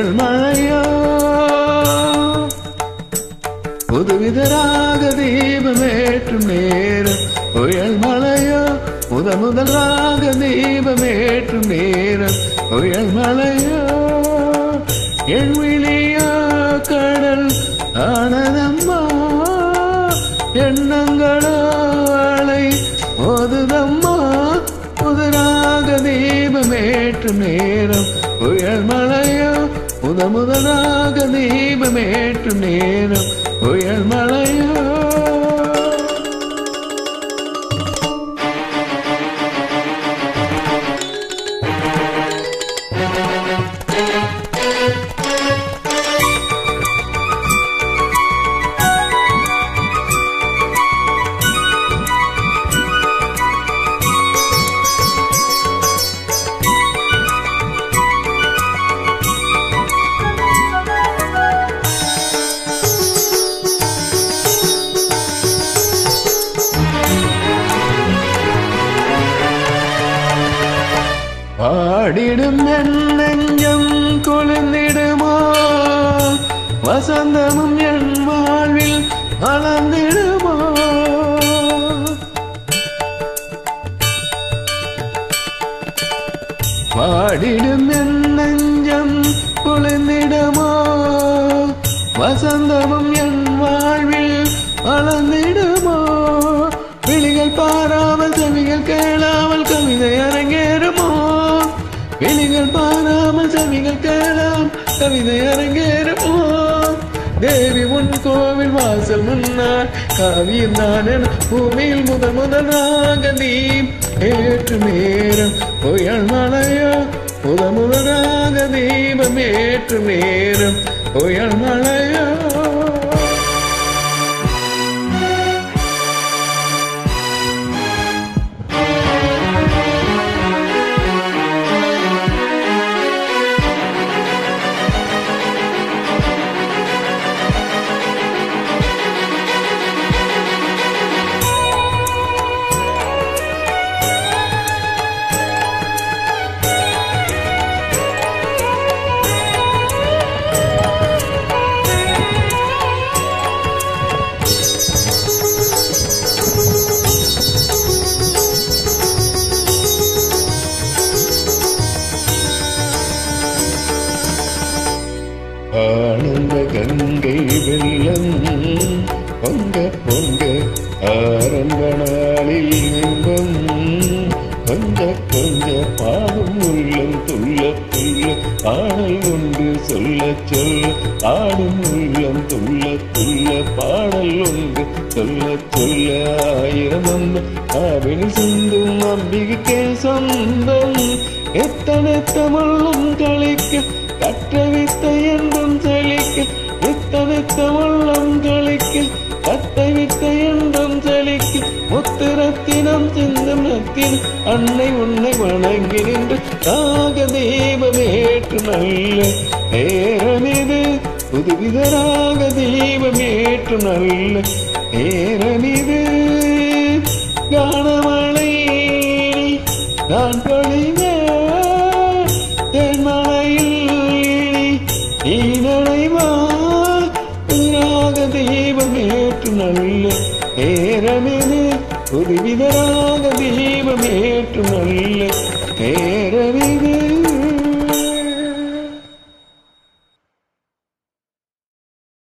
புயல் மழையோ புதுவிதராக தீபமேற்றும் நேரம் புயல் மழையோ முதல் ராக தீபமேற்றும் நேரம் புயல் மழையோ என் விழியோ கடல் ஆனதம்மா எண்ணங்களோ அலை போதுதம்மா புதுராக தீபமேற்றும் நேரம் புயல் மழையோ முதலாக தீபமேற்றும் நேரம் புயல் மழையோ பாடிடும் என் நெஞ்சம் குளிர்ந்திடுமோ வசந்தமும் என் வாழ்வில் வளர்ந்திடுமோ பாடிடும் என் நெஞ்சம் குளிர்ந்திடுமோ வசந்தமும் என் வாழ்வில் வளர்ந்திடுமோ விழிகள் பாராமல் செவிகள் கேளாமல் கவிதை அரங்கேறுமோ விழிகள் பாராமல் செவிகள் கேளாம் கவிதை அரங்கேறுமோ தேவி உன் கோவில் வாசல் முன்னாள் காவியம் தான் என பூமியில் முதலாக நீ ஏற்று நேரம் புயல் மழையோ முதலாக தீபம் ஏற்று நேரம் புயல் மழையோ ஆனந்த கங்கை வெள்ளம் பொங்க பொங்க ஆரம்ப நாளில் இன்பம் கொஞ்ச கொஞ்ச பாடும் உள்ளம் துள்ள துள்ள பாடல் ஒன்று சொல்ல சொல்ல பாடும் உள்ளம் துள்ள துள்ள பாடல் ஒன்று சொல்ல சொல்ல ஆயிரம் ஆவினில் சிந்தும் அம்பிகை சொந்தம் எத்தனை தமிழும் கழிக்க கற்ற வித்தை என்றும் செழிக்க எத்தனை தமிழம் கழிக்க கற்ற வித்தை என்றும் செழிக்க முத்திரத்தினம் சிந்தும் ரத்தினம் அன்னை உன்னை வணங்கி நின்று தாக தீபமேற்று நல்ல நேரமிது புதுவிதராக தீபமேற்று நல்ல நேரமிது காணமழை நான் பொழிவே தென்மலையில் தீபமேற்று நல்ல நேரமிது புதுவிதராக தீபமேற்று நல்ல